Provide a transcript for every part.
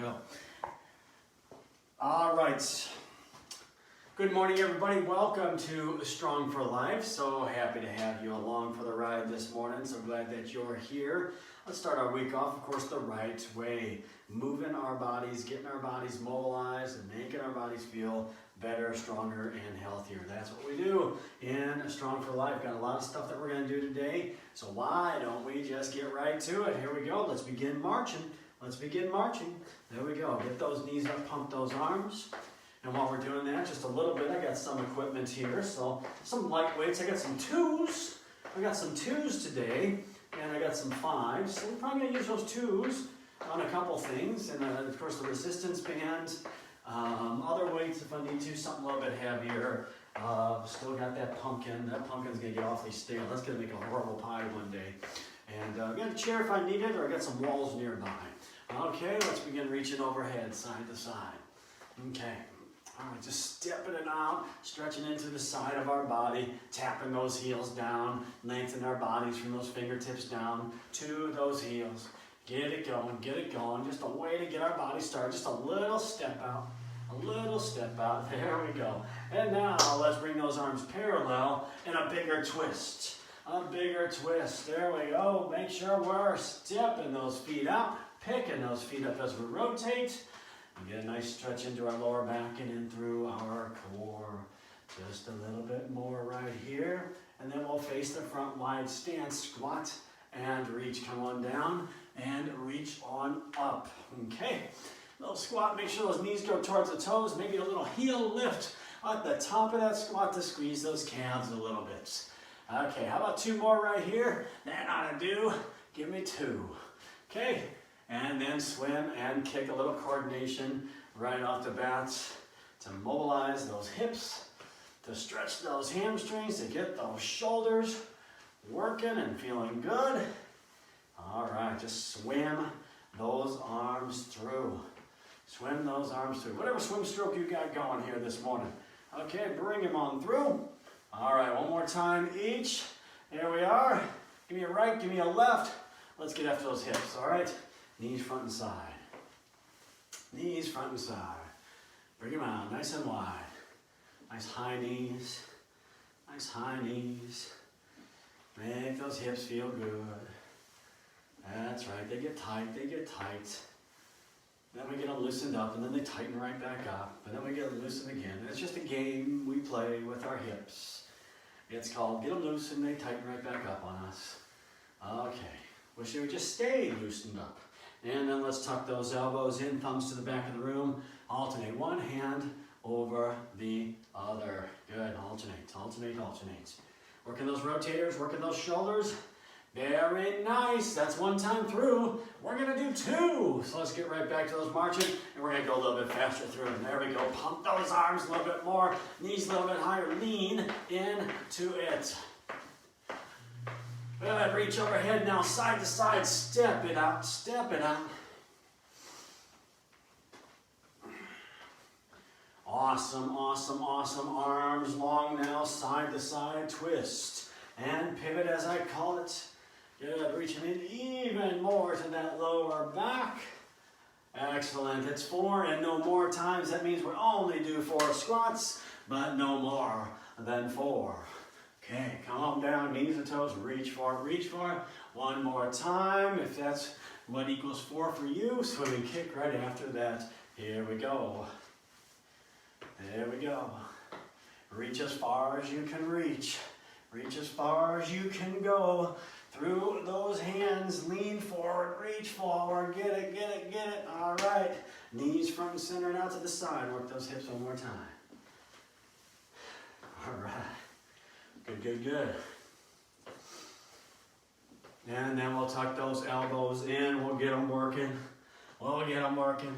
go. All right. Good morning, everybody. Welcome to Strong4Life. So happy to have you along for the ride this morning. So glad that you're here. Let's start our week off, of course, the right way. Moving our bodies, getting our bodies mobilized, and making our bodies feel better, stronger, and healthier. That's what we do in Strong4Life. Got a lot of stuff that we're going to do today. So why don't we just get right to it? Here we go. Let's begin marching. Let's begin marching. There we go. Get those knees up, pump those arms. And while we're doing that, just a little bit, I got some equipment here. So some light weights. I got some twos. I got some twos today, and I got some fives. So we're probably going to use those twos on a couple things. And of course, the resistance band, other weights if I need to, something a little bit heavier. Still got that pumpkin. That pumpkin's going to get awfully stale. That's going to make a horrible pie one day. And I got a chair if I need it, or I got some walls nearby. Okay, let's begin reaching overhead, side to side. Okay. All right, just stepping it out, stretching into the side of our body, tapping those heels down, lengthen our bodies from those fingertips down to those heels. Get it going, get it going. Just a way to get our body started. Just a little step out, a little step out. There we go. And now let's bring those arms parallel and a bigger twist. A bigger twist. There we go. Make sure we're stepping those feet out, picking those feet up as we rotate. And get a nice stretch into our lower back and in through our core. Just a little bit more right here. And then we'll face the front wide stance, squat and reach. Come on down and reach on up. Okay. Little squat, make sure those knees go towards the toes. Maybe a little heel lift at the top of that squat to squeeze those calves a little bit. Okay, how about two more right here? That ought to do. Give me two. Okay. And then swim and kick, a little coordination right off the bat to mobilize those hips, to stretch those hamstrings, to get those shoulders working and feeling good. All right, just swim those arms through. Swim those arms through. Whatever swim stroke you got going here this morning. Okay, bring them on through. All right, one more time each. There we are. Give me a right, give me a left. Let's get after those hips, all right? Knees front and side. Knees front and side. Bring them out nice and wide. Nice high knees. Nice high knees. Make those hips feel good. That's right. They get tight. They get tight. Then we get them loosened up, and then they tighten right back up. And then we get them loosened again. And it's just a game we play with our hips. It's called get them loose, and they tighten right back up on us. Okay. Wish they would just stay loosened up. And then let's tuck those elbows in, thumbs to the back of the room. Alternate one hand over the other. Good, alternate, alternate, alternate. Working those rotators, working those shoulders. Very nice, that's one time through. We're gonna do two. So let's get right back to those marching, and we're gonna go a little bit faster through. And there we go, pump those arms a little bit more, knees a little bit higher, lean into it. Good, reach overhead now, side to side, step it out, step it out. Awesome, awesome, awesome. Arms long now, side to side, twist. And pivot as I call it. Good, reaching in even more to that lower back. Excellent, it's 4 and no more times. That means we'll only do 4 squats, but no more than 4. Okay, come on down, knees and toes, reach for it, reach for it. One more time, if that's what equals 4 for you. Swimming kick right after that. Here we go. There we go. Reach as far as you can reach. Reach as far as you can go. Through those hands, lean forward, reach forward, get it, get it, get it. All right, knees front and center and out to the side. Work those hips one more time. All right. Good, good, good. And then we'll tuck those elbows in. We'll get them working. We'll get them working.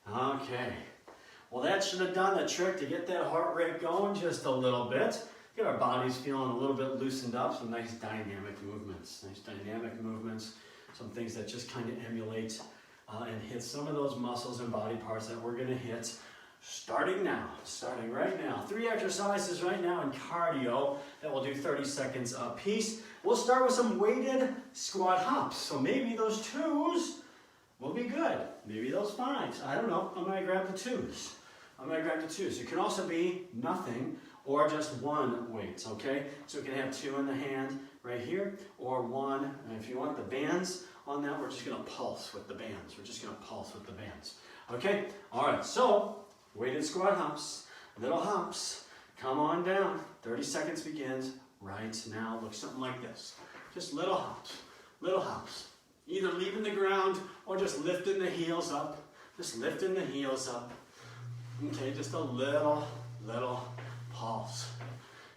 Okay. Well, that should have done the trick to get that heart rate going just a little bit. Get our bodies feeling a little bit loosened up. Some nice dynamic movements. Nice dynamic movements. Some things that just kind of emulate and hit some of those muscles and body parts that we're going to hit. Starting now, starting right now. 3 exercises right now in cardio that we'll do 30 seconds a piece. We'll start with some weighted squat hops. So maybe those twos will be good. Maybe those 5s. I don't know. I'm going to grab the 2s. It can also be nothing or just 1 weight, okay? So we can have 2 in the hand right here, or 1. And if you want the bands on that, we're just going to pulse with the bands. Okay? All right. So weighted squat hops, little hops. Come on down. 30 seconds begins right now. Looks something like this. Just little hops. Either leaving the ground or just lifting the heels up. Okay, just a little pulse.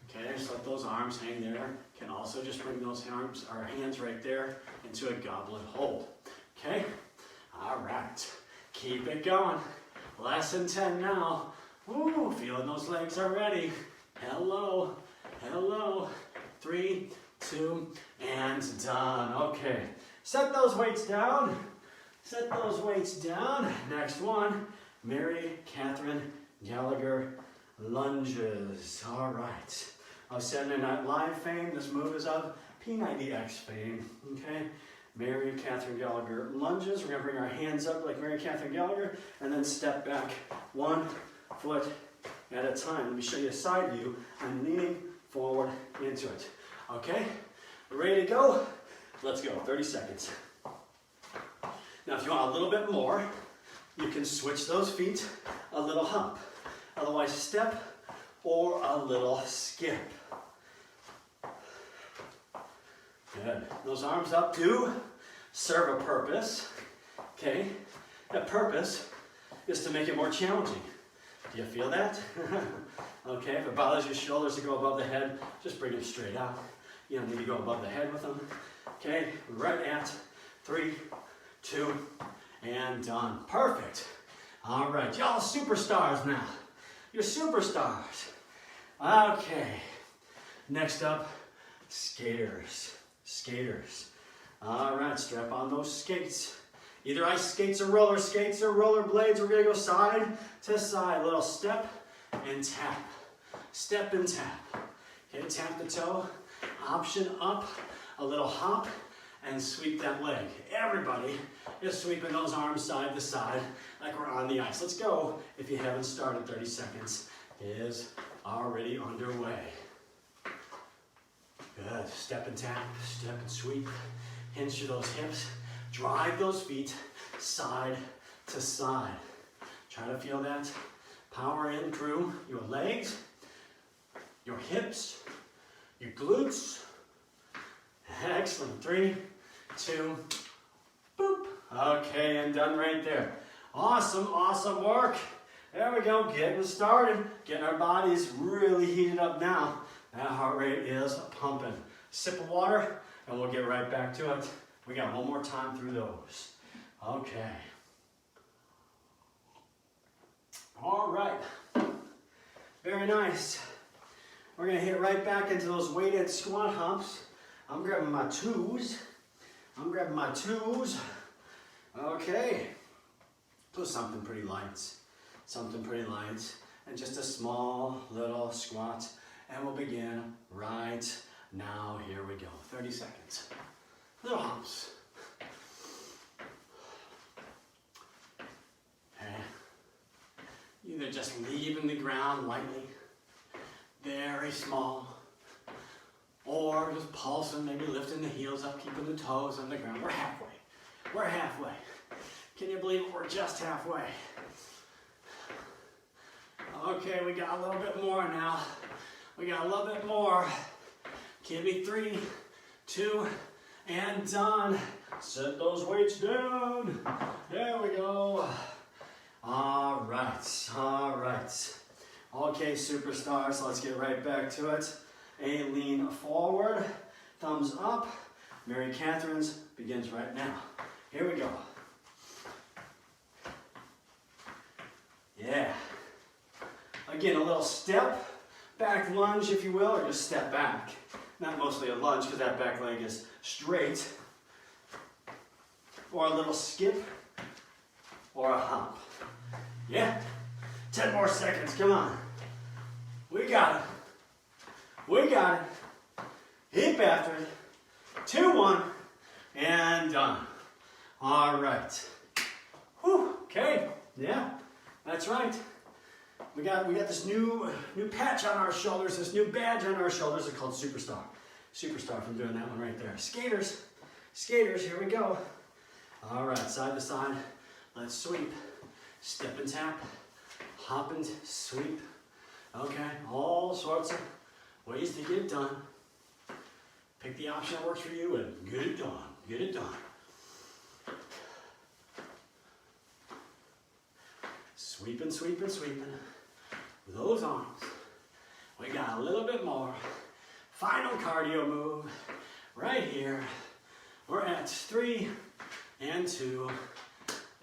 Okay, just let those arms hang there. Can also just bring those arms or hands right there into a goblet hold. Okay, all right. Keep it going. Less than 10 now. Woo, feeling those legs already. Hello. 3, 2, and done. Okay, set those weights down. Next one, Mary Katherine Gallagher lunges. All right. Of Saturday Night Live fame, this move is of P90X fame. Okay, Mary Katherine Gallagher lunges. We're going to bring our hands up like Mary Katherine Gallagher and then step back 1 foot at a time. Let me show you a side view. I'm leaning forward into it. Okay, ready to go? Let's go, 30 seconds. Now if you want a little bit more, you can switch those feet, a little hump. Otherwise step or a little skip. Good. Those arms up do serve a purpose. Okay, that purpose is to make it more challenging. Do you feel that? Okay, if it bothers your shoulders to go above the head, just bring them straight out. You don't need to go above the head with them. Okay, right at 3, 2, and done. Perfect. All right, y'all superstars now. You're superstars. Okay, next up, skaters. All right, strap on those skates. Either ice skates or roller blades. We're gonna go side to side. Little step and tap. Okay, tap the toe. Option up, a little hop, and sweep that leg. Everybody is sweeping those arms side to side like we're on the ice. Let's go. If you haven't started, 30 seconds is already underway. Good. Step and tap, step and sweep. Hinge to those hips. Drive those feet side to side. Try to feel that power in through your legs, your hips, your glutes. Excellent. 3, 2, boop. Okay, and done right there. Awesome work. There we go, getting started. Getting our bodies really heated up now. That heart rate is pumping. Sip of water, and we'll get right back to it. We got one more time through those. Okay. All right. Very nice. We're gonna hit right back into those weighted squat hops. I'm grabbing my 2s. Okay. Do something pretty light. And just a small little squat. And we'll begin right now. Here we go. 30 seconds. Little hops. Okay. Either just leaving the ground lightly, very small, or just pulsing, maybe lifting the heels up, keeping the toes on the ground. We're halfway. Can you believe it? We're just halfway. Okay, we got a little bit more now. Give me 3, 2, and done. Set those weights down. There we go. All right. Okay, superstars, let's get right back to it. A lean forward, thumbs up. Mary Katherine's begins right now. Here we go. Yeah. Again, a little step, back lunge if you will, or just step back. Not mostly a lunge because that back leg is straight. Or a little skip, or a hump. Yeah, 10 more seconds, come on. We got it. Hip after it. 2, 1, and done. All right. Yeah, that's right. We got this new patch on our shoulders, this new badge on our shoulders. It's called Superstar. Superstar from doing that one right there. Skaters, here we go. All right, side to side. Let's sweep, step and tap, hop and sweep. Okay, all sorts of ways to get it done. Pick the option that works for you and get it done. Get it done. Sweeping, sweeping, sweeping. With those arms. We got a little bit more. Final cardio move right here. We're at 3 and 2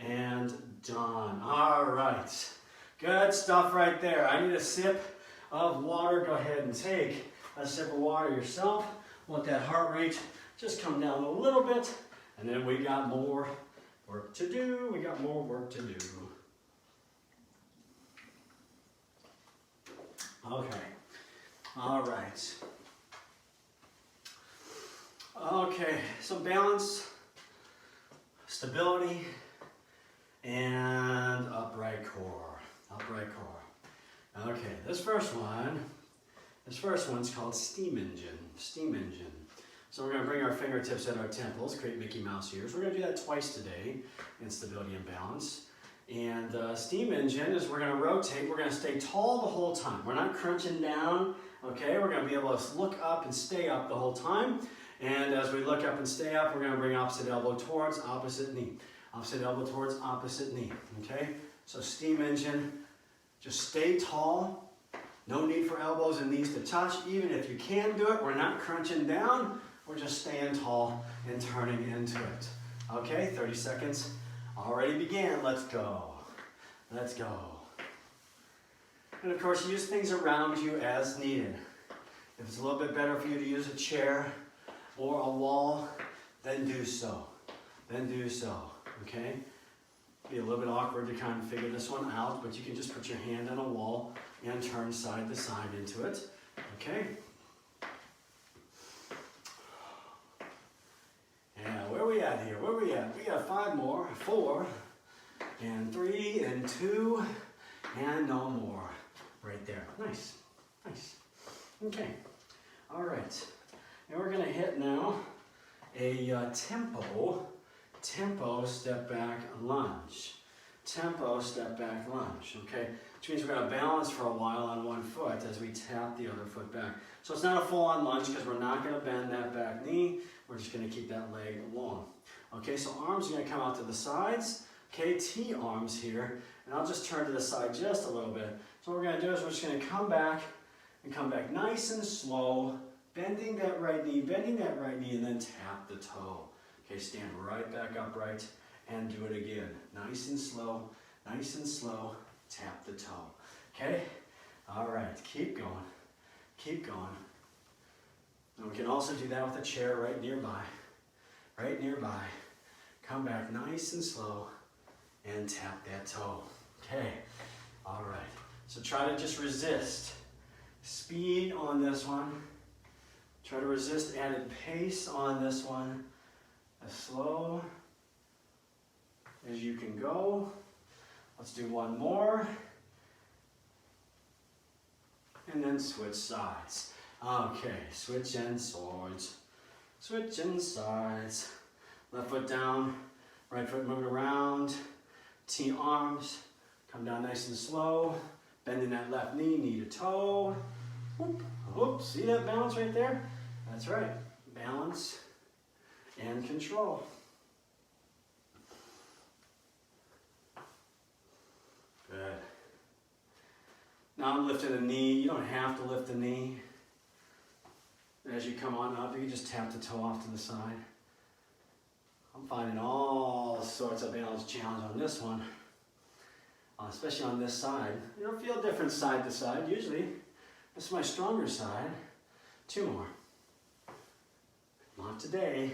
and done. All right. Good stuff right there. I need a sip of water. Go ahead and take a sip of water yourself. Want that heart rate just come down a little bit. And then we got more work to do. We got more work to do. Okay. All right. Okay, some balance, stability, and upright core. Upright core. Okay, this first one's called steam engine. Steam engine. So we're going to bring our fingertips at our temples, create Mickey Mouse ears. We're going to do that twice today in stability and balance. And steam engine is we're going to rotate. We're going to stay tall the whole time. We're not crunching down. Okay, we're going to be able to look up and stay up the whole time. And as we look up and stay up, we're going to bring opposite elbow towards opposite knee. Opposite elbow towards opposite knee. Okay, so steam engine, just stay tall. No need for elbows and knees to touch. Even if you can do it, we're not crunching down. We're just staying tall and turning into it. Okay, 30 seconds already began. Let's go. Let's go. And of course, use things around you as needed. If it's a little bit better for you to use a chair or a wall, then do so. Then do so. Okay? Be a little bit awkward to kind of figure this one out, but you can just put your hand on a wall and turn side to side into it. Okay? Yeah, where are we at here? Where are we at? We got 5 more. 4 and 3 and 2 and no more. Right there. Nice. Nice. Okay. All right. And we're going to hit now a tempo step back lunge. Tempo step back lunge. Okay? Which means we're going to balance for a while on one foot as we tap the other foot back. So it's not a full-on lunge because we're not going to bend that back knee. We're just going to keep that leg long. Okay, so arms are going to come out to the sides. Okay, T arms here. And I'll just turn to the side just a little bit. So what we're going to do is we're just going to come back nice and slow, bending that right knee, and then tap the toe. Okay, stand right back upright and do it again. Nice and slow, tap the toe. Okay? All right, keep going, keep going. And we can also do that with a chair right nearby. Right nearby. Come back nice and slow and tap that toe. Okay, all right. So try to just resist speed on this one. Try to resist added pace on this one. As slow as you can go. Let's do one more. And then switch sides. Okay, switching swords. Switching sides. Left foot down, right foot moving around. T arms. Come down nice and slow. Bending that left knee, knee to toe. Whoop, whoop. See that balance right there? That's right. Balance and control. Good. Now I'm lifting the knee. You don't have to lift the knee. As you come on up, you can just tap the toe off to the side. I'm finding all sorts of balance challenge on this one. Especially on this side. It'll feel different side to side. Usually, this is my stronger side. 2 more. Not today.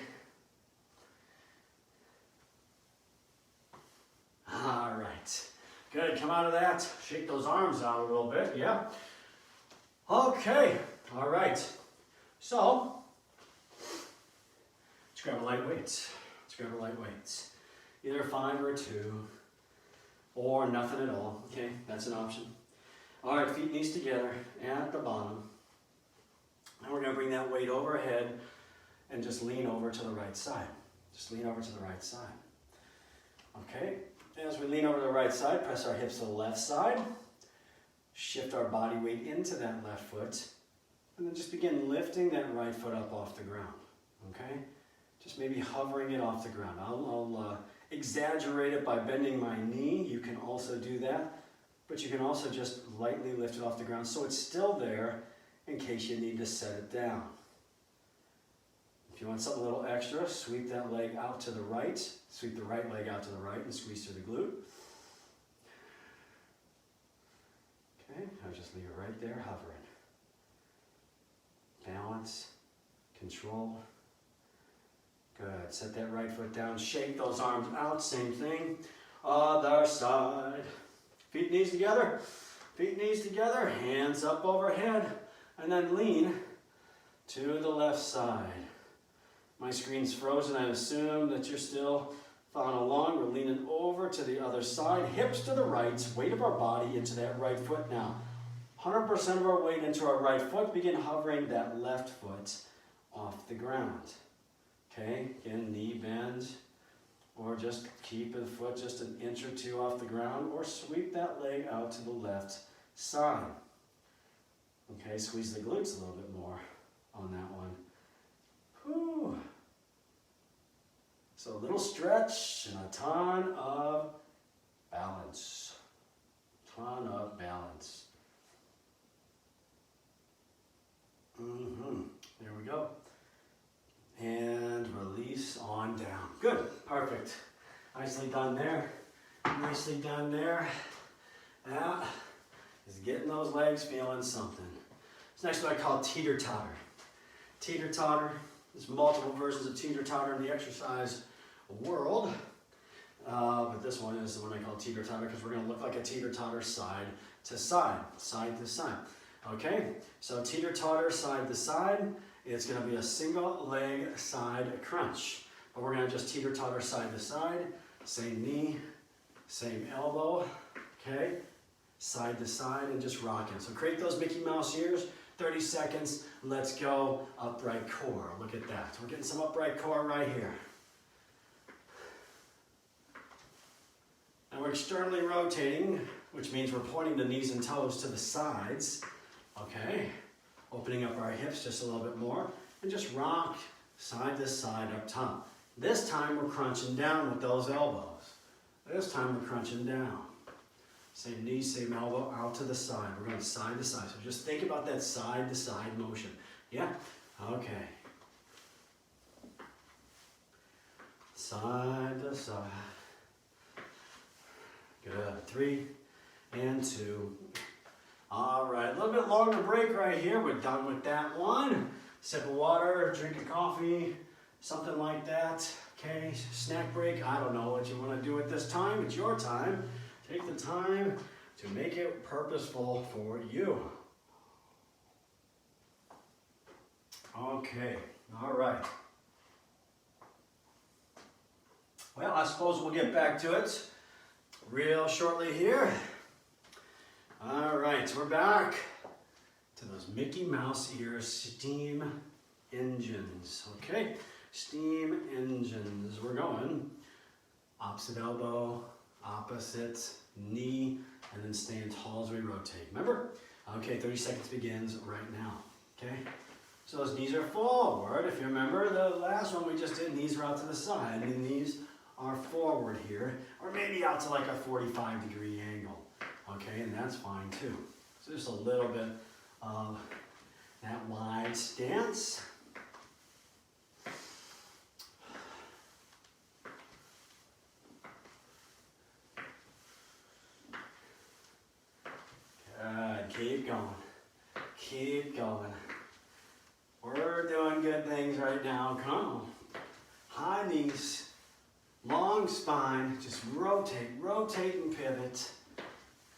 All right. Good. Come out of that. Shake those arms out a little bit. Yeah. Okay. All right. So, let's grab a light weight. Either 5 or 2. or nothing at all. Okay, that's an option. All right, feet, knees together at the bottom. Now we're going to bring that weight overhead and just lean over to the right side. Just lean over to the right side. Okay, as we lean over to the right side, press our hips to the left side. Shift our body weight into that left foot. And then just begin lifting that right foot up off the ground. Okay, just maybe hovering it off the ground. I'll exaggerate it by bending my knee. You can also do that. But you can also just lightly lift it off the ground so it's still there in case you need to set it down. If you want something a little extra, sweep that leg out to the right. Sweep the right leg out to the right and squeeze through the glute. Okay, I'll just leave it right there hovering. Balance, control. Good, set that right foot down, shake those arms out, same thing. Other side. Feet, knees together, hands up overhead, and then lean to the left side. My screen's frozen, I assume that you're still following along. We're leaning over to the other side, hips to the right, weight of our body into that right foot now. 100% of our weight into our right foot, begin hovering that left foot off the ground. Okay, again, knee bend, or just keep the foot just an inch or two off the ground, or sweep that leg out to the left side. Okay, squeeze the glutes a little bit more on that one. Whew. So a little stretch and a ton of balance. Ton of balance. There we go. And release on down. Good, perfect. Nicely done there. Nicely done there. That is getting those legs feeling something. This next one I call teeter-totter. Teeter-totter. There's multiple versions of teeter-totter in the exercise world. But this one is the one I call teeter-totter because we're going to look like a teeter-totter side to side. Side to side. Okay, so teeter-totter side to side. It's going to be a single leg side crunch. But we're going to just teeter-totter side to side. Same knee, same elbow. Okay, side to side and just rocking. So create those Mickey Mouse ears. 30 seconds. Let's go. Upright core. Look at that. We're getting some upright core right here. And we're externally rotating, which means we're pointing the knees and toes to the sides. Okay. Opening up our hips just a little bit more. And just rock side to side up top. This time we're crunching down with those elbows. This time we're crunching down. Same knee, same elbow, out to the side. We're going side to side. So just think about that side to side motion. Yeah? Okay. Side to side. Good. 3 and 2. All right. A little bit longer break right here. We're done with that one. Sip of water, drink of coffee, something like that. Okay. Snack break. I don't know what you want to do at this time. It's your time. Take the time to make it purposeful for you. Okay, all right. Well, I suppose we'll get back to it real shortly here. All right, we're back to those Mickey Mouse ears steam engines. Okay, steam engines. We're going opposite elbow, opposite knee, and then stand tall as we rotate. Remember? Okay, 30 seconds begins right now. Okay? So those knees are forward. If you remember the last one we just did, knees are out to the side, and the knees are forward here, or maybe out to like a 45-degree angle. Okay, and that's fine too. So just a little bit of that wide stance. Good, keep going, keep going. We're doing good things right now, come on. High knees, long spine, just rotate, rotate and pivot.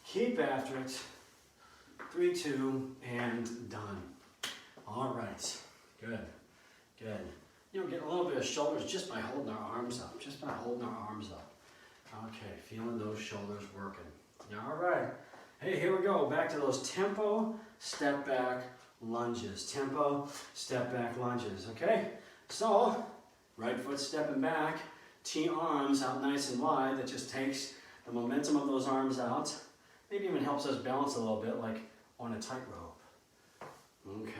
Keep after it. 3, 2, and done. All right, good, good. You know, get a little bit of shoulders just by holding our arms up, just by holding our arms up. Okay, feeling those shoulders working. All right. Hey, here we go. Back to those tempo, step back lunges. Tempo, step back lunges. Okay? So, right foot stepping back, T-arms out nice and wide. That just takes the momentum of those arms out. Maybe even helps us balance a little bit like on a tightrope. Okay.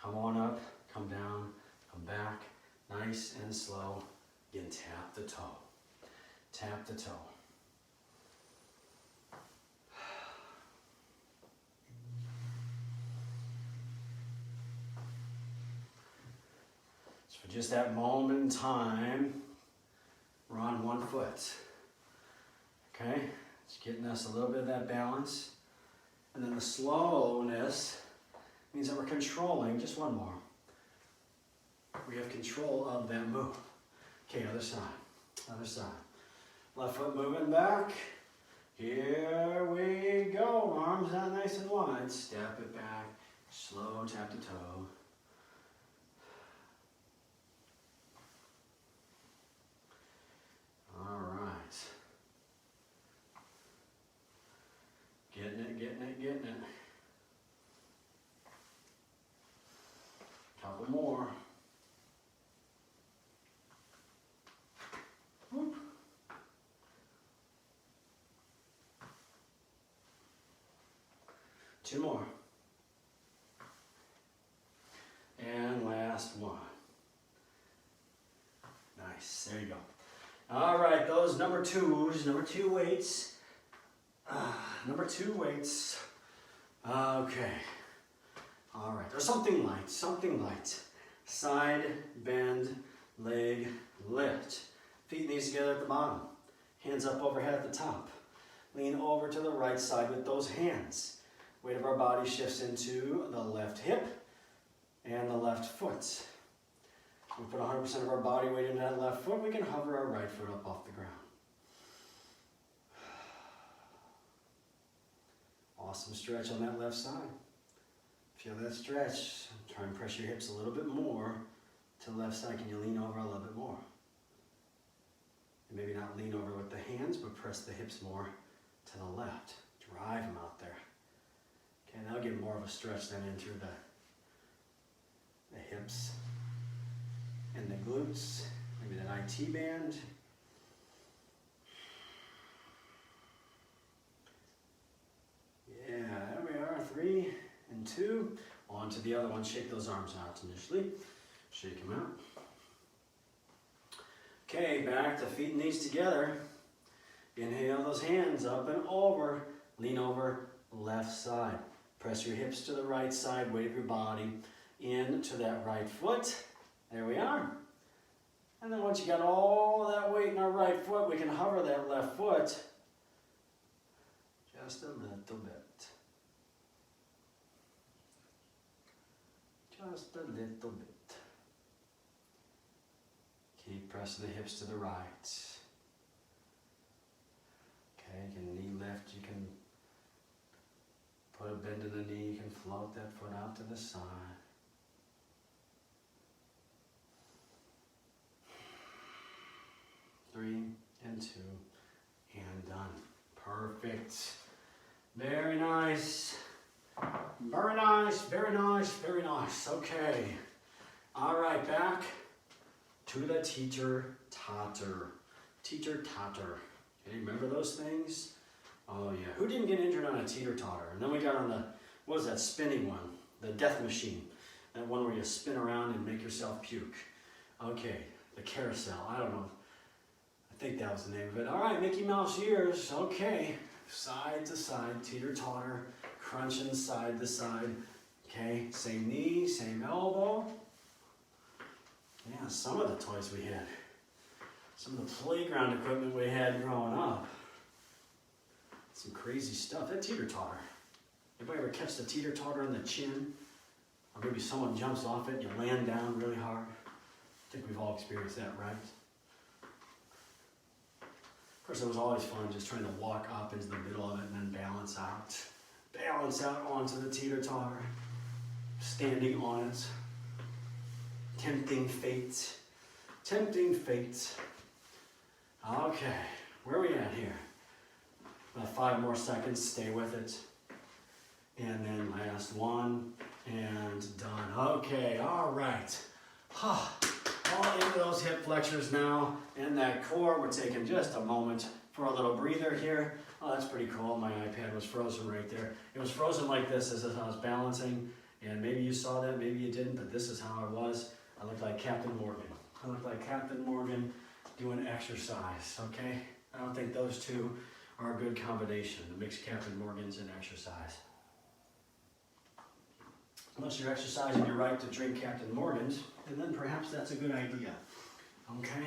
Come on up, come down, come back. Nice and slow. Again, tap the toe. Tap the toe. So for just that moment in time, we're on one foot. Okay? It's getting us a little bit of that balance. And then the slowness means that we're controlling, just one more. We have control of that move. Okay, other side, other side. Left foot moving back. Here we go. Arms out nice and wide. Step it back. Slow tap the toe. All right. Getting it, getting it, getting it. Couple more. Whoop. Two more. And last one. Nice, there you go. All right, those number two weights. Number two weights. Okay. All right, there's something light, something light. Side, bend, leg, lift. Feet and knees together at the bottom. Hands up overhead at the top. Lean over to the right side with those hands. Weight of our body shifts into the left hip and the left foot. We put 100% of our body weight into that left foot. We can hover our right foot up off the ground. Awesome stretch on that left side. Feel that stretch. Try and press your hips a little bit more to the left side. Can you lean over a little bit more? And maybe not lean over with the hands, but press the hips more to the left. Drive them out there. Okay, now get more of a stretch then into the hips and the glutes. Maybe that IT band. Yeah, there we are. 3 and 2. On to the other one. Shake those arms out initially. Shake them out. Okay, back to feet and knees together. Inhale those hands up and over. Lean over left side. Press your hips to the right side. Weight of your body into that right foot. There we are. And then once you got all that weight in our right foot, we can hover that left foot just a little bit. Just a little bit. Keep pressing the hips to the right. Okay, you can knee lift, you can put a bend in the knee, you can float that foot out to the side. Three and 2 and done. Perfect. Very nice. Very nice, very nice, very nice. Okay. All right, back to the teeter-totter. Teeter-totter. Okay, remember those things? Oh yeah. Who didn't get injured on a teeter-totter? And then we got on the, what was that spinning one? The death machine. That one where you spin around and make yourself puke. Okay, the carousel. I don't know. I think that was the name of it. All right, Mickey Mouse ears. Okay. Side to side, teeter-totter. Crunching side to side. Okay, same knee, same elbow. Yeah, some of the toys we had. Some of the playground equipment we had growing up. Some crazy stuff. That teeter-totter. Anybody ever catch the teeter-totter on the chin? Or maybe someone jumps off it and you land down really hard. I think we've all experienced that, right? Of course, it was always fun just trying to walk up into the middle of it and then balance out. Balance out onto the teeter-totter. Standing on it. Tempting fate. Tempting fate. Okay, where are we at here? About 5 more seconds, stay with it. And then last one, and done. Okay, all right. All into those hip flexors now, and that core. We're taking just a moment for a little breather here. Oh, that's pretty cool. My iPad was frozen right there. It was frozen like this as I was balancing, and maybe you saw that, maybe you didn't, but this is how I was. I looked like Captain Morgan. I looked like Captain Morgan doing exercise, okay? I don't think those two are a good combination, to mix Captain Morgans and exercise. Unless you're exercising your right to drink Captain Morgans, and then perhaps that's a good idea, okay?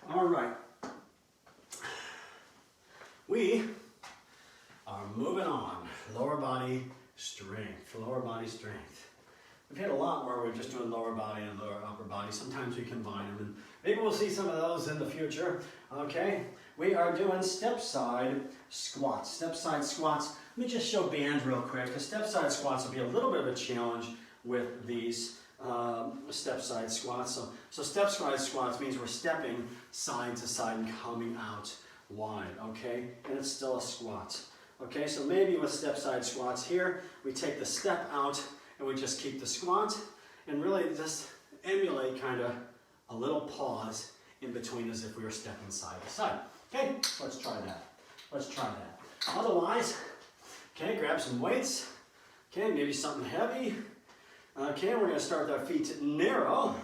All right. We are moving on. Lower body strength, lower body strength. We've had a lot where we're just doing lower body and lower upper body. Sometimes we combine them, and maybe we'll see some of those in the future, okay? We are doing step-side squats. Step-side squats. Let me just show bands real quick, because step-side squats will be a little bit of a challenge with these step-side squats. So step-side squats means we're stepping side to side and coming out wide, okay? And it's still a squat, okay? So maybe with step-side squats here, we take the step out and we just keep the squat and really just emulate kind of a little pause in between as if we were stepping side to side. Okay, let's try that. Let's try that. Otherwise, okay, grab some weights. Okay, maybe something heavy. Okay, we're going to start with our feet narrow.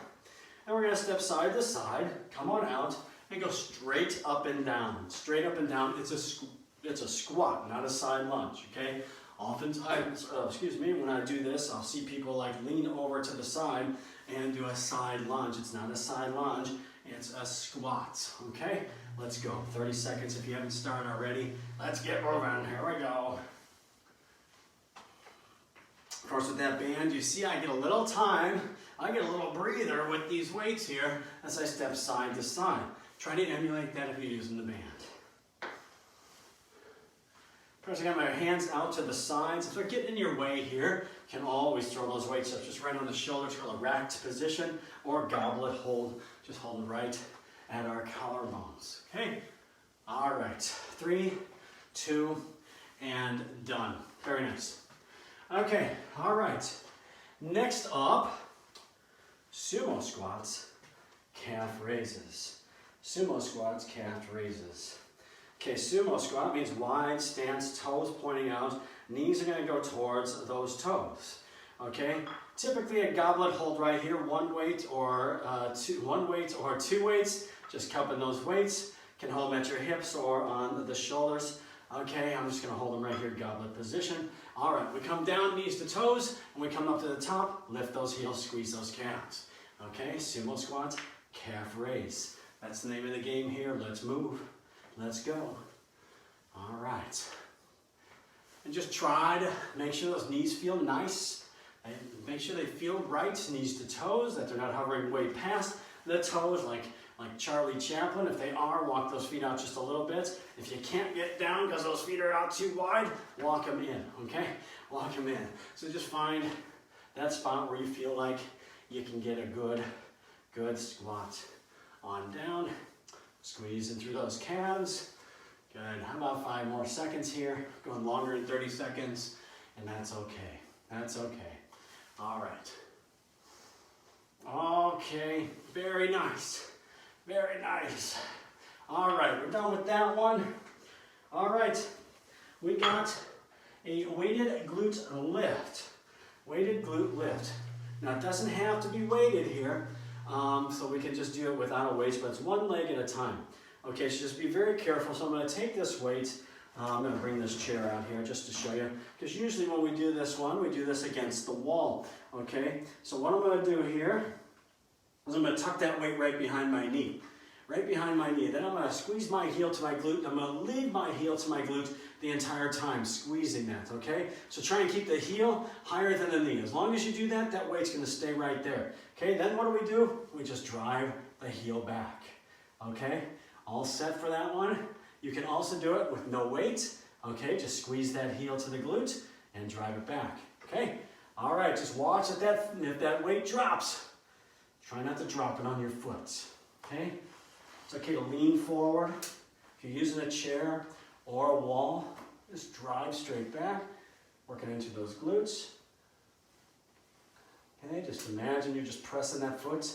And we're going to step side to side, come on out, and go straight up and down. Straight up and down. It's a squat, not a side lunge, okay? Oftentimes, when I do this, I'll see people like lean over to the side and do a side lunge. It's not a side lunge, it's a squat, okay? Let's go. 30 seconds if you haven't started already. Let's get moving. Here we go. Of course, with that band, you see I get a little time. I get a little breather with these weights here as I step side to side. Try to emulate that if you're using the band. First, I got my hands out to the sides. If they're getting in your way here, you can always throw those weights up just right on the shoulders for a racked position, or goblet hold. Just hold right at our collarbones. Okay? All right. 3, 2, and done. Very nice. Okay. All right. Next up, sumo squats, calf raises. Sumo squats, calf raises. Okay, sumo squat means wide stance, toes pointing out, knees are going to go towards those toes. Okay, typically a goblet hold right here, one weight or two weights. Just cupping those weights. Can hold them at your hips or on the shoulders. Okay, I'm just going to hold them right here, goblet position. All right, we come down, knees to toes, and we come up to the top. Lift those heels, squeeze those calves. Okay, sumo squat, calf raise. That's the name of the game here. Let's move. Let's go. All right. And just try to make sure those knees feel nice. And make sure they feel right, knees to toes, that they're not hovering way past the toes like Charlie Chaplin. If they are, walk those feet out just a little bit. If you can't get down because those feet are out too wide, walk them in, okay? Walk them in. So just find that spot where you feel like you can get a good squat. On down. Squeezing through those calves. Good. How about 5 more seconds here? Going longer than 30 seconds. And that's okay. That's okay. All right. Okay. Very nice. Very nice. All right. We're done with that one. All right. We got a weighted glute lift. Weighted glute lift. Now it doesn't have to be weighted here. So we can just do it without a weight, but it's one leg at a time. Okay, so just be very careful. So I'm going to take this weight. I'm going to bring this chair out here just to show you. Because usually when we do this one, we do this against the wall. Okay, so what I'm going to do here is I'm going to tuck that weight right behind my knee. Right behind my knee. Then I'm going to squeeze my heel to my glute. I'm going to lead my heel to my glute the entire time, squeezing that, okay? So try and keep the heel higher than the knee. As long as you do that, that weight's going to stay right there. Okay, then what do? We just drive the heel back. Okay, all set for that one. You can also do it with no weight. Okay, just squeeze that heel to the glute and drive it back. Okay, all right, just watch if that weight drops. Try not to drop it on your foot, okay? It's okay to lean forward. If you're using a chair or a wall, just drive straight back, working into those glutes. Okay, just imagine you're just pressing that foot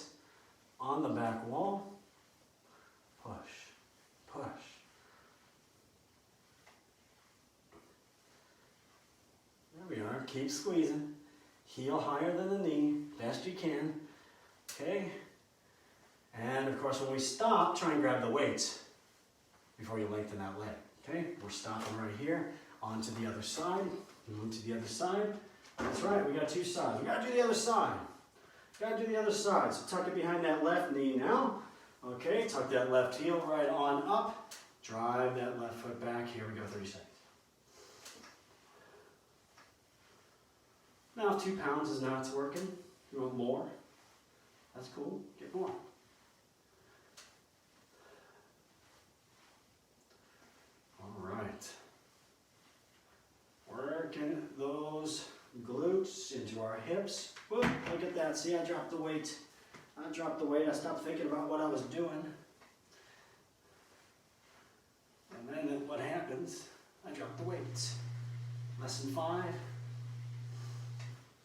on the back wall. Push, push. There we are, keep squeezing. Heel higher than the knee, best you can. Okay, and of course when we stop, try and grab the weights before you lengthen that leg. Okay, we're stopping right here, onto the other side, onto the other side. That's right, we got two sides. We gotta do the other side. Gotta do the other side. So tuck it behind that left knee now. Okay, tuck that left heel right on up. Drive that left foot back. Here we go, 30 seconds. Now if 2 pounds is not working, you want more, that's cool, get more. All right. Working those glutes into our hips. Whoop, look at that, see I dropped the weight. I stopped thinking about what I was doing. And then what happens, I drop the weight. Lesson 5.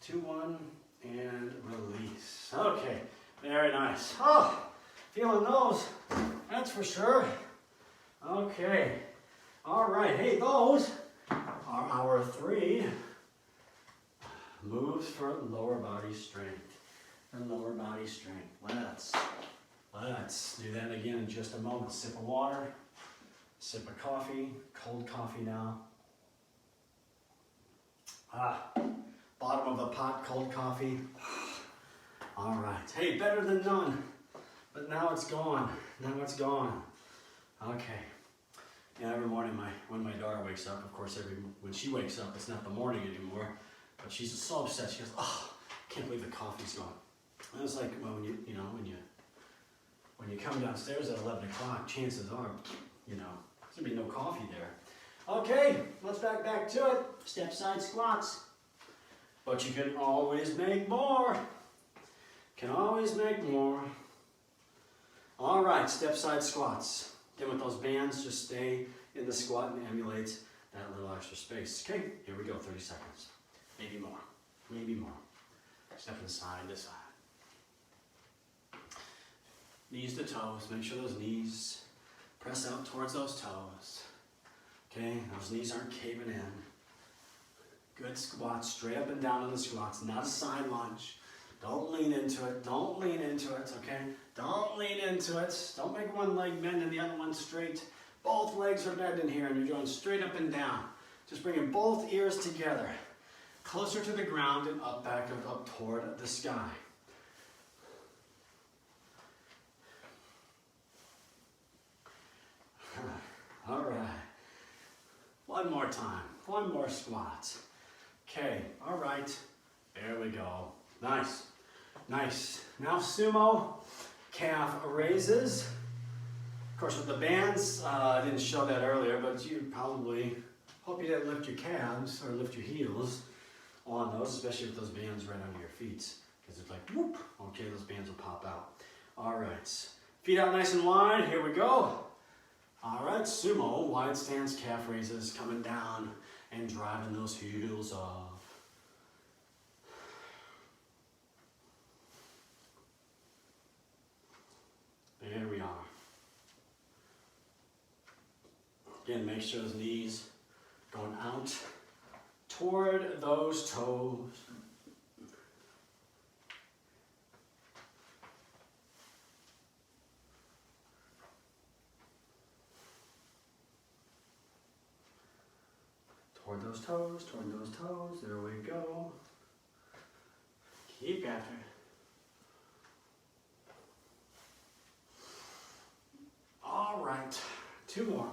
2, 1, and release. Okay, very nice. Oh, feeling those, that's for sure. Okay, all right. Hey, those are our 3 moves for lower body strength. And lower body strength. Let's do that again in just a moment. Sip of water, sip of coffee, cold coffee now. Bottom of the pot, cold coffee. All right. Hey, better than none. But now it's gone. Now it's gone. Okay. Yeah, every morning when my daughter wakes up, of course, when she wakes up, it's not the morning anymore. But she's so upset. She goes, "Oh, I can't believe the coffee's gone." And it's like, well, when you come downstairs at 11 o'clock, chances are, there's gonna be no coffee there. Okay, let's back to it. Step side squats. But you can always make more. Can always make more. All right, step side squats. Again, with those bands, just stay in the squat and emulate that little extra space. Okay, here we go, 30 seconds. Maybe more, maybe more. Stepping side to side. Knees to toes, make sure those knees press out towards those toes. Okay, those knees aren't caving in. Good squats, straight up and down on the squats, not a side lunge. Don't lean into it, okay? Don't lean into it. Don't make one leg bend and the other one straight. Both legs are bending here and you're going straight up and down. Just bringing both ears together, closer to the ground and back up toward the sky. All right. One more time, one more squat. Okay, all right, there we go. Nice, nice. Now sumo calf raises. Of course with the bands, I didn't show that earlier, but you probably, hope you didn't lift your calves or lift your heels on those, especially with those bands right under your feet. Because it's like, whoop, okay, those bands will pop out. All right, feet out nice and wide, here we go. All right, sumo, wide stance calf raises, coming down and driving those heels off. There we are. Again, make sure those knees going out toward those toes. Toward those toes, there we go. Keep after it. All right, 2 more.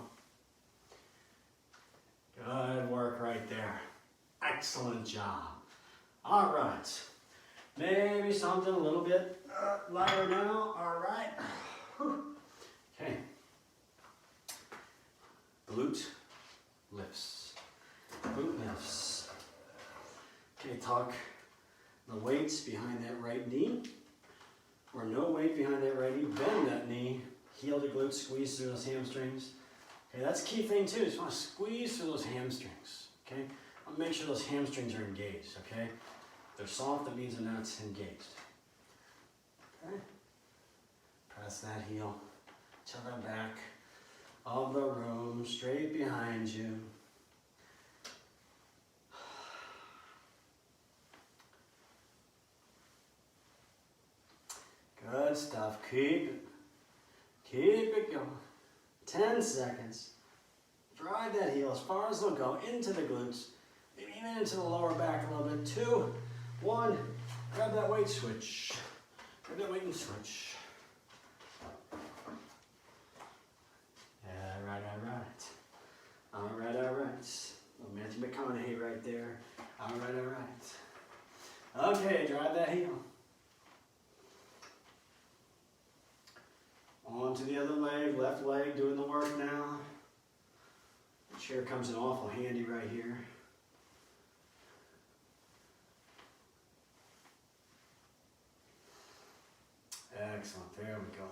Good work right there. Excellent job. All right, maybe something a little bit lighter now. All right. Whew. Okay. Glute lifts. Glute lifts. Okay, tuck the weights behind that right knee. or no weight behind that right knee. Bend that knee, heel to glute, squeeze through those hamstrings. Okay, that's a key thing too. Just want to squeeze through those hamstrings. Okay, I'll make sure those hamstrings are engaged. Okay, if they're soft, that means they're not engaged. Okay, press that heel to the back of the room, straight behind you. Good stuff. Keep it going. 10 seconds. Drive that heel as far as it'll go into the glutes, maybe even into the lower back a little bit. 2, 1. Grab that weight, switch. Grab that weight and switch. All right. All right. Little Matthew McConaughey right there. All right. Okay, drive that heel. On to the other leg, left leg, doing the work now. The chair comes in awful handy right here. Excellent, there we go.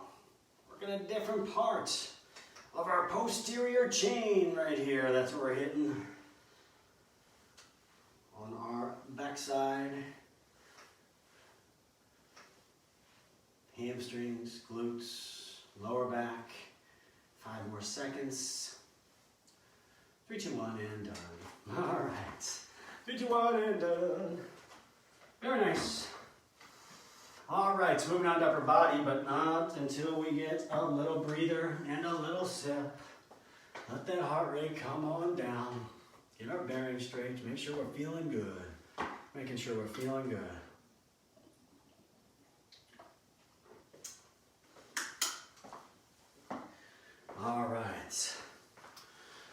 Working a different part of our posterior chain right here. That's what we're hitting on our backside. Hamstrings, glutes, lower back. 5 more seconds. 3, 2, 1, and done. All right. 3, 2, 1, and done. Very nice. All right, so moving on to upper body, but not until we get a little breather and a little sip. Let that heart rate come on down. Get our bearings straight. Make sure we're feeling good. Making sure we're feeling good. All right, so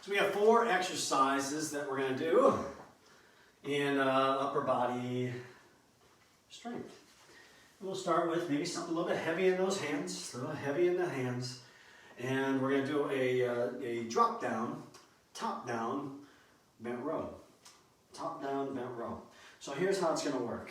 we have 4 exercises that we're going to do in upper body strength. We'll start with maybe something a little bit heavy in those hands, a little heavy in the hands, and we're going to do a drop down, top down, bent row. Top down, bent row. So here's how it's going to work.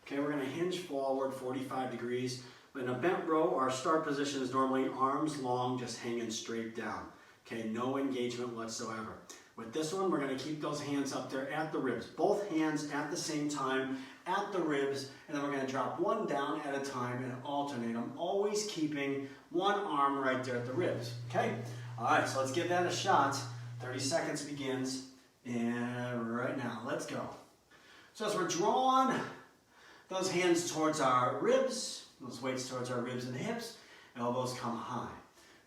Okay, we're going to hinge forward 45 degrees. In a bent row, our start position is normally arms long, just hanging straight down. Okay, no engagement whatsoever. With this one, we're going to keep those hands up there at the ribs. Both hands at the same time at the ribs, and then we're going to drop one down at a time and alternate them, always keeping one arm right there at the ribs. Okay? All right, so let's give that a shot. 30 seconds begins, and right now, let's go. So as we're drawing those hands towards our ribs, those weights towards our ribs and hips, elbows come high.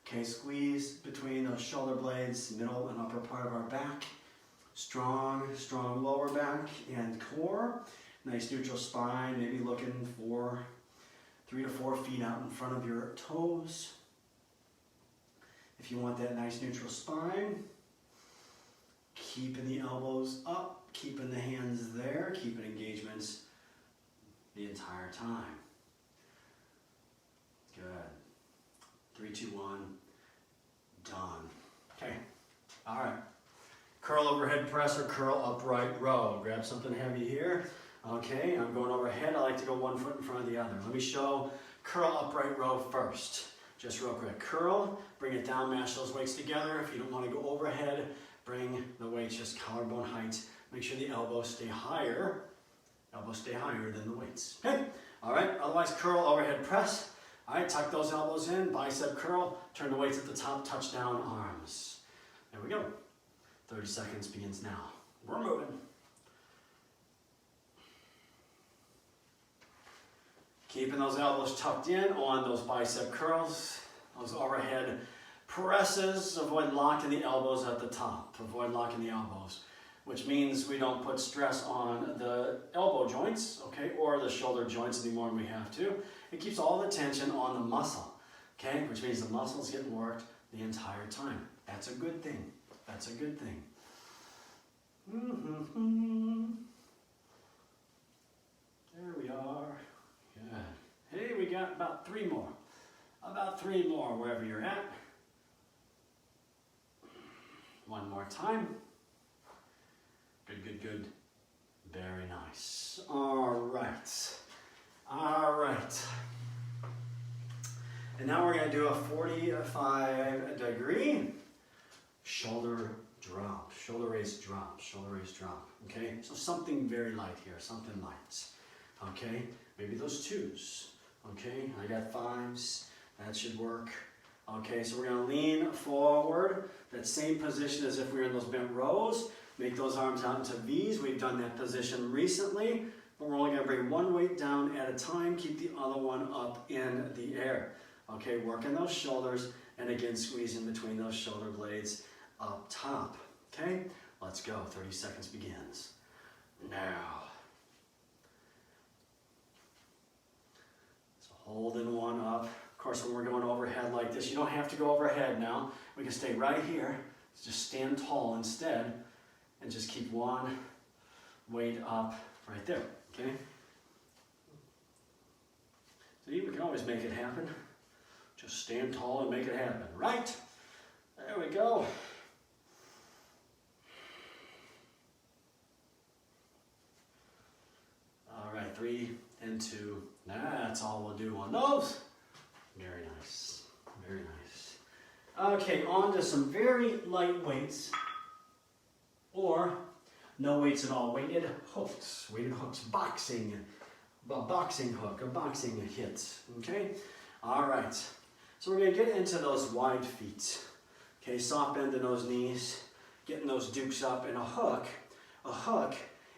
Okay, squeeze between those shoulder blades, middle and upper part of our back. Strong lower back and core. Nice neutral spine, maybe looking for 3 to 4 feet out in front of your toes. If you want that nice neutral spine, keeping the elbows up, keeping the hands there, keeping engagements the entire time. Good. 3, 2, 1, done. Okay, all right. Curl overhead press or curl upright row. Grab something heavy here. Okay, I'm going overhead. I like to go 1 foot in front of the other. Let me show curl upright row first. Just real quick. Curl, bring it down, mash those weights together. If you don't want to go overhead, bring the weights just collarbone height. Make sure the elbows stay higher. Elbows stay higher than the weights. Okay, all right. Otherwise, curl overhead press. All right, tuck those elbows in, bicep curl, turn the weights at the top, touch down arms. There we go. 30 seconds begins now. We're moving. Keeping those elbows tucked in on those bicep curls, those overhead presses. Avoid locking the elbows at the top. Avoid locking the elbows, which means we don't put stress on the elbow joints, okay, or the shoulder joints any more than we have to. It keeps all the tension on the muscle, okay, which means the muscle's getting worked the entire time. That's a good thing. That's a good thing. There we are. Good. Hey, we got about 3 more. About 3 more wherever you're at. 1 more time. Good. Very nice. All right. And now we're going to do a 45-degree shoulder drop, shoulder raise drop, shoulder raise drop. Okay, so something very light here, something light. Okay, maybe those 2s. Okay, I got 5s, that should work. Okay, so we're going to lean forward, that same position as if we were in those bent rows. Make those arms out into V's. We've done that position recently, but we're only going to bring one weight down at a time. Keep the other one up in the air. Okay, working those shoulders, and again, squeeze in between those shoulder blades up top. Okay, let's go. 30 seconds begins now. So holding one up. Of course, when we're going overhead like this, you don't have to go overhead now. We can stay right here. Just stand tall instead, and just keep one weight up right there. Okay. See, we can always make it happen. Just stand tall and make it happen. Right? There we go. All right, 3 and 2. That's all we'll do on those. Very nice. Very nice. Okay, on to some very light weights. Or no weights at all. Weighted hooks. Weighted hooks. Boxing. A boxing hook. A boxing hit. Okay? All right. So we're going to get into those wide feet. Okay, soft bend in those knees, getting those dukes up, and a hook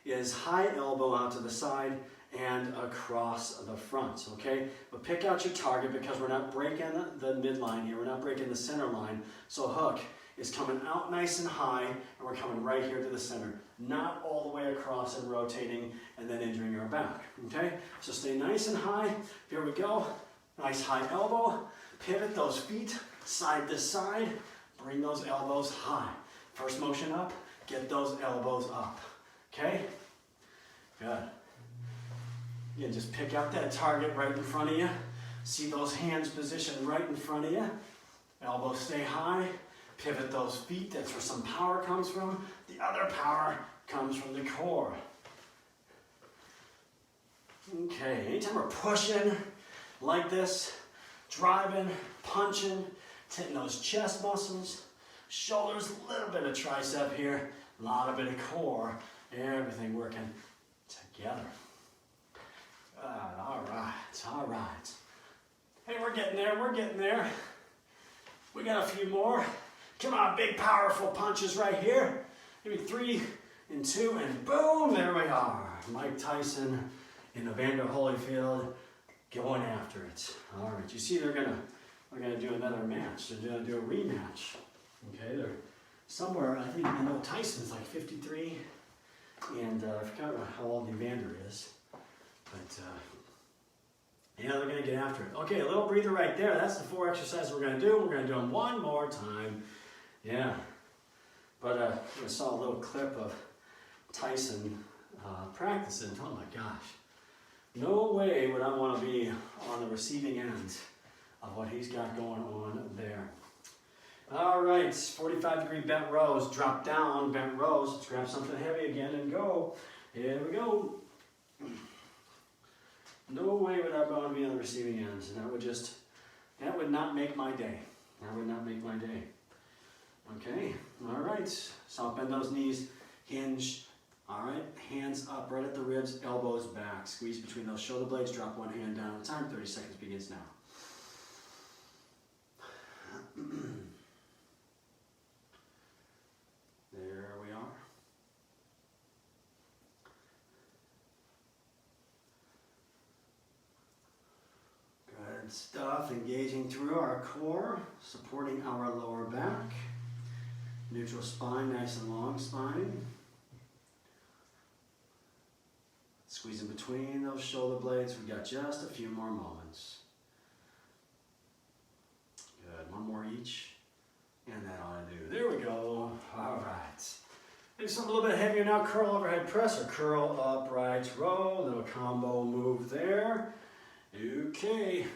is high elbow out to the side and across the front, okay? But pick out your target because we're not breaking the midline here, we're not breaking the center line, so hook is coming out nice and high, and we're coming right here to the center, not all the way across and rotating and then injuring our back, okay? So stay nice and high, here we go, nice high elbow, pivot those feet side to side, bring those elbows high. First motion up, get those elbows up. Okay? Good. Again, just pick out that target right in front of you. See those hands positioned right in front of you. Elbows stay high. Pivot those feet. That's where some power comes from. The other power comes from the core. Okay, anytime we're pushing like this, driving, punching, hitting those chest muscles, shoulders, a little bit of tricep here, a lot of bit of core, everything working together. All right. Hey, we're getting there. We got a few more. Come on, big powerful punches right here. Maybe 3 and 2 and boom, there we are. Mike Tyson in Evander Holyfield going after it. All right, you see they're gonna do another match. They're gonna do a rematch. Okay, they're somewhere, I think, I know Tyson's like 53, and I forgot how old Evander is, but yeah, they're gonna get after it. Okay, a little breather right there. That's the 4 exercises we're gonna do. We're gonna do them one more time. Yeah, but I saw a little clip of Tyson practicing. Oh my gosh. No way would I want to be on the receiving end of what he's got going on there. All right, 45-degree bent rows. Drop down, bent rows. Let's grab something heavy again and go. Here we go. No way would I want to be on the receiving end. That would not make my day. That would not make my day. Okay, all right. Soft bend those knees, hinge. All right, hands up right at the ribs, elbows back. Squeeze between those shoulder blades, drop one hand down at a time. 30 seconds begins now. There we are. Good stuff, engaging through our core, supporting our lower back. Neutral spine, nice and long spine. Squeeze in between those shoulder blades. We got just a few more moments. Good, one more each. And that ought to do. There we go. All right. Maybe something a little bit heavier now. Curl overhead press or curl upright row. Little combo move there. Okay.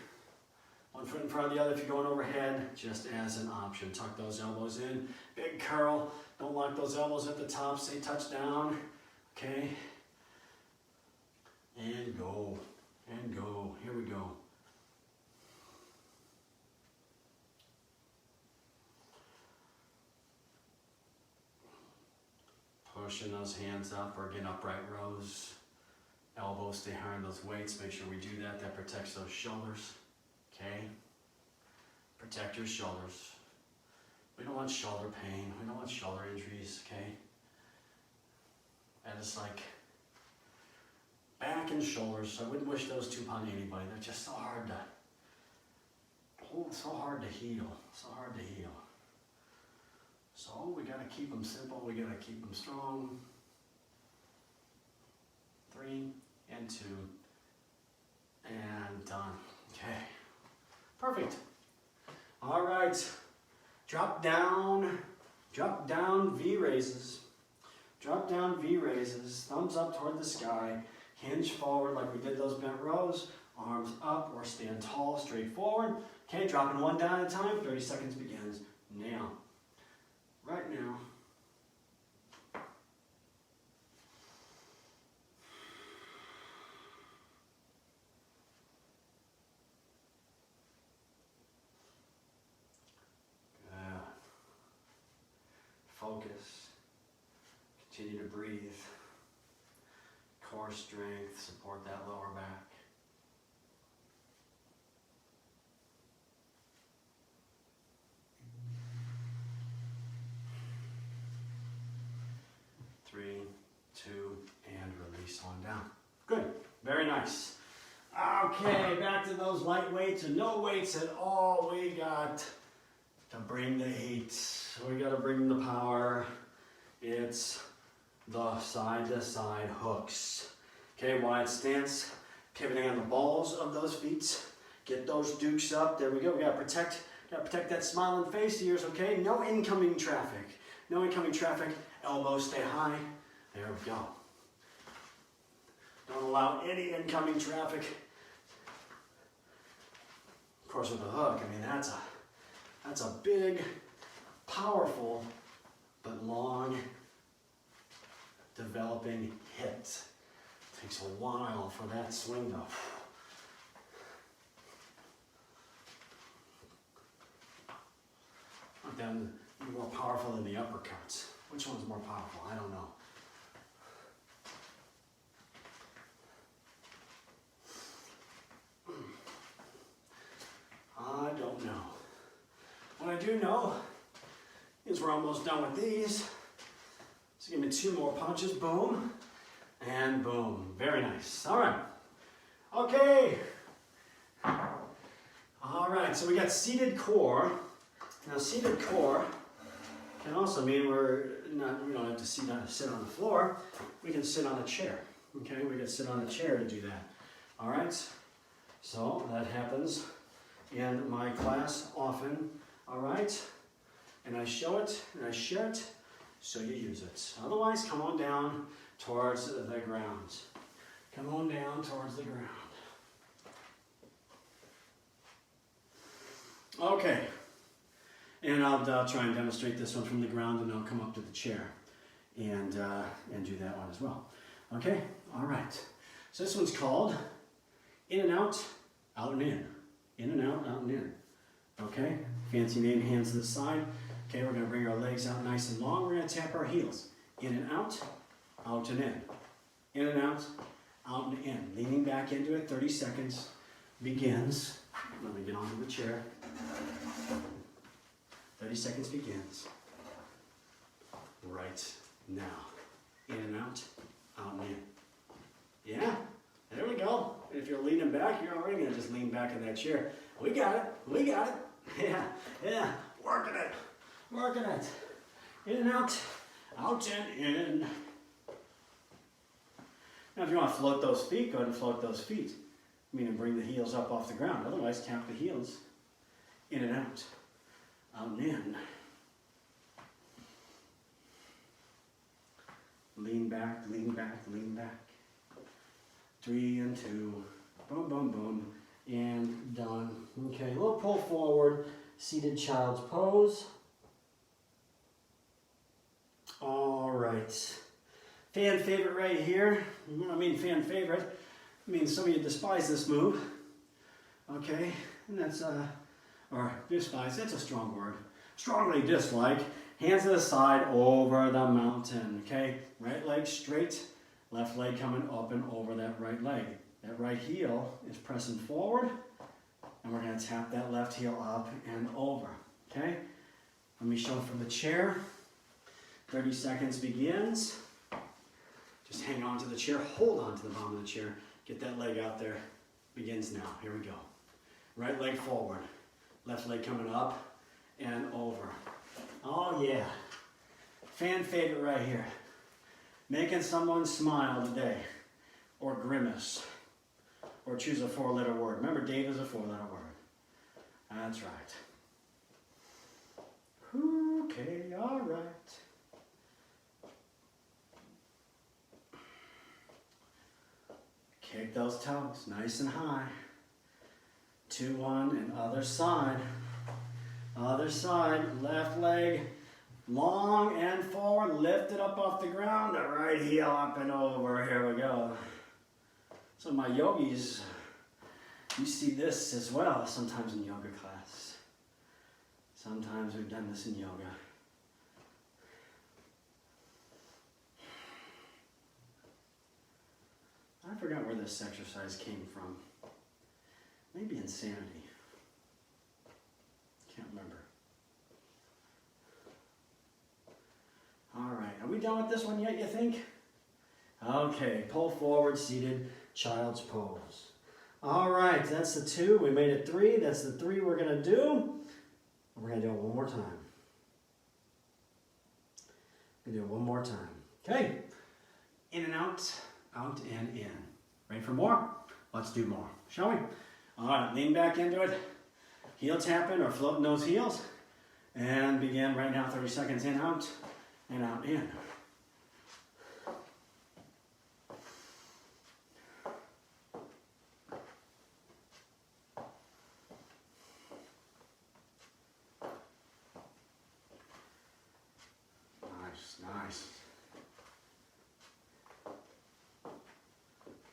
One foot in front of the other if you're going overhead, just as an option. Tuck those elbows in. Big curl. Don't lock those elbows at the top. Stay touch down. Okay. And go. And go. Here we go. pushing those hands up or getting upright rows. Elbows stay high on those weights. Make sure we do that. That protects those shoulders. Okay? Protect your shoulders. We don't want shoulder pain. We don't want shoulder injuries. Okay? And it's like back and shoulders. I wouldn't wish those two upon anybody. They're just so hard to hold, so hard to heal. So hard to heal. So we got to keep them simple. We got to keep them strong. 3 and 2 and done. Okay, perfect. All right, drop down V raises. Drop down V raises, thumbs up toward the sky, hinge forward like we did those bent rows, arms up or stand tall, straight forward. Okay, dropping one down at a time, 30 seconds begins now. Right now. Focus. Continue to breathe. Core strength, support that lower back. Three, 2, and release on down. Good, very nice. Okay, back to those light weights and no weights at all. We got to bring the heat. We got to bring the power. It's the side-to-side hooks. Okay, wide stance, pivoting on the balls of those feet. Get those dukes up. There we go. We got to protect that smiling face of yours. Okay, no incoming traffic. No incoming traffic. Elbows stay high. There we go. Don't allow any incoming traffic. Of course, with the hook, I mean that's a big, powerful, but long developing hit. Takes a while for that swing though. Then more powerful than the uppercuts. Which one's more powerful? I don't know. I don't know. What I do know is we're almost done with these. So give me 2 more punches. Boom. And boom. Very nice. All right. Okay. All right. So we got seated core. Now seated core can also mean we don't have to sit on the floor. We can sit on a chair. Okay, we can sit on a chair to do that. All right, so that happens in my class often. All right, and I show it and I share it, so you use it. Otherwise, come on down towards the ground. Come on down towards the ground. Okay. And I'll try and demonstrate this one from the ground, and I'll come up to the chair and do that one as well. Okay, all right. So this one's called in and out and in. In and out and in. Okay, fancy name, hands to the side. Okay, we're gonna bring our legs out nice and long. We're gonna tap our heels. In and out and in. In and out and in. Leaning back into it, 30 seconds begins. Let me get onto the chair. 30 seconds begins right now. In and out and in. Yeah, there we go. And if you're leaning back, you're already gonna just lean back in that chair. We got it, we got it. Yeah, working it, working it. In and out and in. Now if you want to float those feet, go ahead and float those feet. Meaning bring the heels up off the ground. Otherwise, tap the heels. In and out and in. Lean back, lean back, lean back. 3 and 2. Boom, boom, boom. And done. Okay, a little pull forward. Seated child's pose. All right. Fan favorite right here. I mean fan favorite. I mean some of you despise this move. Okay, and that's or despise, that's a strong word. Strongly dislike Hands to the side over the mountain, okay? Right leg straight, left leg coming up and over that right leg. That right heel is pressing forward, and we're gonna tap that left heel up and over, okay? Let me show from the chair. 30 seconds begins. Just hang on to the chair, hold on to the bottom of the chair, get that leg out there. Begins now, here we go. Right leg forward, left leg coming up and over. Oh yeah, fan favorite right here. Making someone smile today, or grimace, or choose a 4-letter word. Remember, Dave is a 4-letter word. That's right. Okay, all right. Kick those toes nice and high. 2-1 and other side. Other side, left leg long and forward, lift it up off the ground, the right heel up and over. Here we go. So my yogis, you see this as well sometimes in yoga class. Sometimes we've done this in yoga. I forgot where this exercise came from. Maybe insanity. Can't remember. All right, are we done with this one yet, you think? Okay, pull forward, seated, child's pose. All right, that's the 2. We made it 3. That's the 3 we're gonna do. We're gonna do it one more time. We're gonna do it one more time. Okay, in and out and in. Ready for more? Let's do more, shall we? All right, lean back into it. Heel tapping or floating those heels. And begin right now, 30 seconds in, out, and out, in. Nice, nice.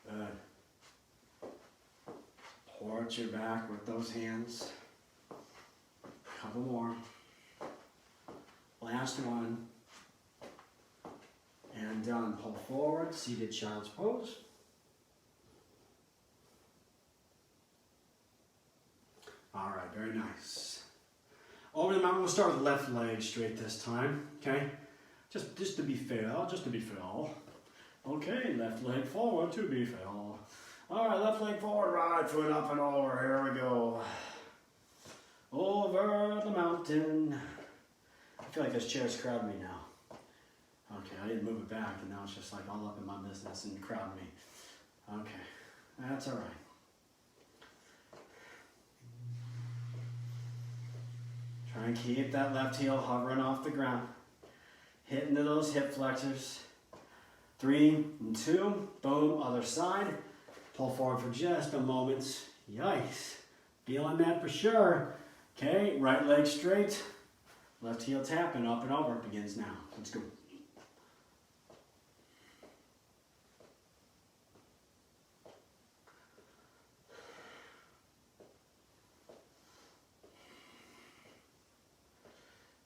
Good. Port your back with those hands. Couple more. Last one. And done. Pull forward, seated child's pose. All right, very nice. Over the mountain, we'll start with left leg straight this time, okay? Just to be fair, Okay, left leg forward to be fair. All right, left leg forward, right foot up and over. Here we go. Over the mountain. I feel like this chair's crowding me now. Okay, I didn't move it back, and now it's just like all up in my business and crowding me. Okay, that's all right. Try and keep that left heel hovering off the ground. Hit into those hip flexors. 3 and 2, boom, other side. Pull forward for just a moment. Yikes. Feeling that for sure. Okay, right leg straight. Left heel tapping up and over. It begins now. Let's go.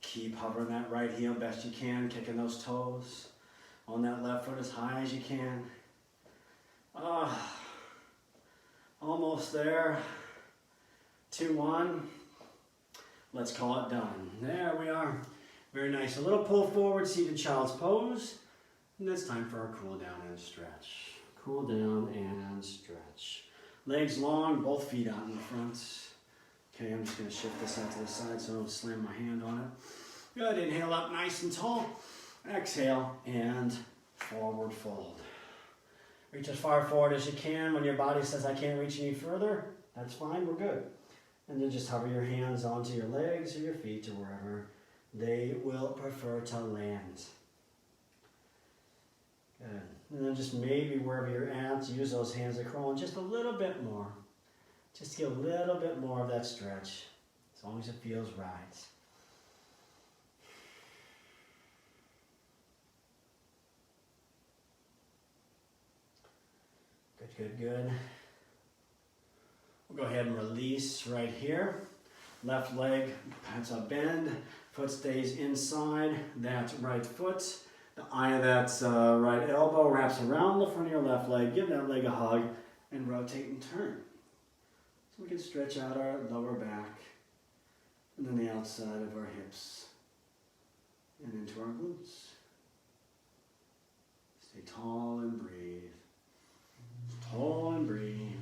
Keep hovering that right heel best you can, kicking those toes. On that left foot as high as you can. Almost there. 2-1. Let's call it done. There we are. Very nice. A little pull forward, seated child's pose. And it's time for our cool down and stretch. Cool down and stretch. Legs long, both feet out in the front. Okay, I'm just going to shift this out to the side so I don't slam my hand on it. Good. Inhale up nice and tall. Exhale and forward fold. Reach as far forward as you can. When your body says, I can't reach any further, that's fine, we're good. And then just hover your hands onto your legs or your feet or wherever they will prefer to land. Good. And then just maybe wherever you're at, use those hands to crawl in just a little bit more. Just to get a little bit more of that stretch, as long as it feels right. Good, good, good. We'll go ahead and release right here. Left leg, that's a bend. Foot stays inside that right foot. The eye of that right elbow wraps around the front of your left leg. Give that leg a hug and rotate and turn. So we can stretch out our lower back and then the outside of our hips and into our glutes. Stay tall and breathe. Tall and breathe.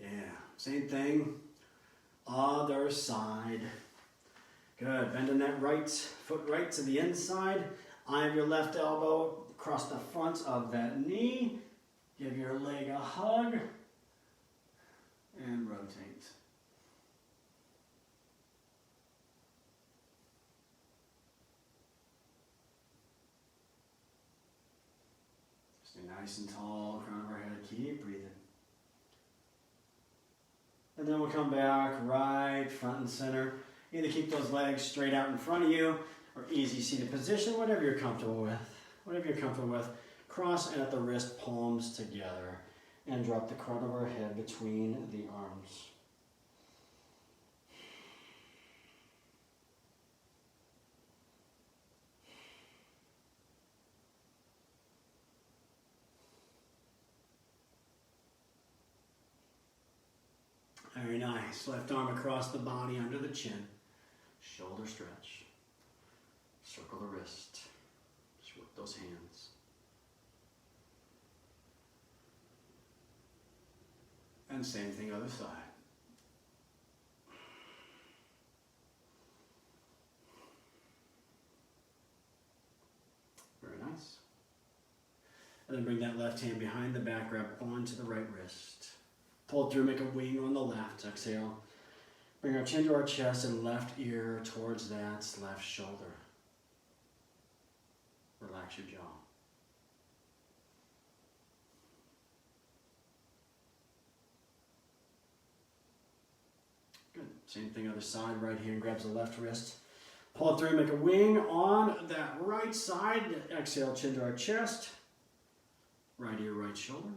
Yeah, same thing. Other side. Good. Bending that right foot right to the inside. Eye of your left elbow across the front of that knee. Give your leg a hug and rotate. Stay nice and tall, crown of our head. Keep breathing. And then we'll come back right front and center. Either keep those legs straight out in front of you or easy seated position, whatever you're comfortable with. Whatever you're comfortable with. Cross at the wrist palms together and drop the crown of our head between the arms. Very nice. Left arm across the body under the chin. Shoulder stretch. Circle the wrist. Just work those hands. And same thing other side. Very nice. And then bring that left hand behind the back, grab onto the right wrist. Pull through, make a wing on the left. Exhale. Bring our chin to our chest and left ear towards that left shoulder. Relax your jaw. Good. Same thing other side. Right hand grabs the left wrist. Pull it through, make a wing on that right side. Exhale, chin to our chest. Right ear, right shoulder.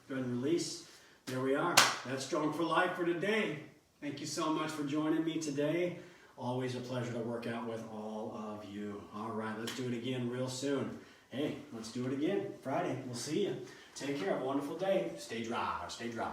Good, and release. There we are. That's Strong for Life for today. Thank you so much for joining me today. Always a pleasure to work out with all of you. All right, let's do it again real soon. Hey, let's do it again Friday. We'll see you. Take care. Have a wonderful day. Stay dry. Stay dry.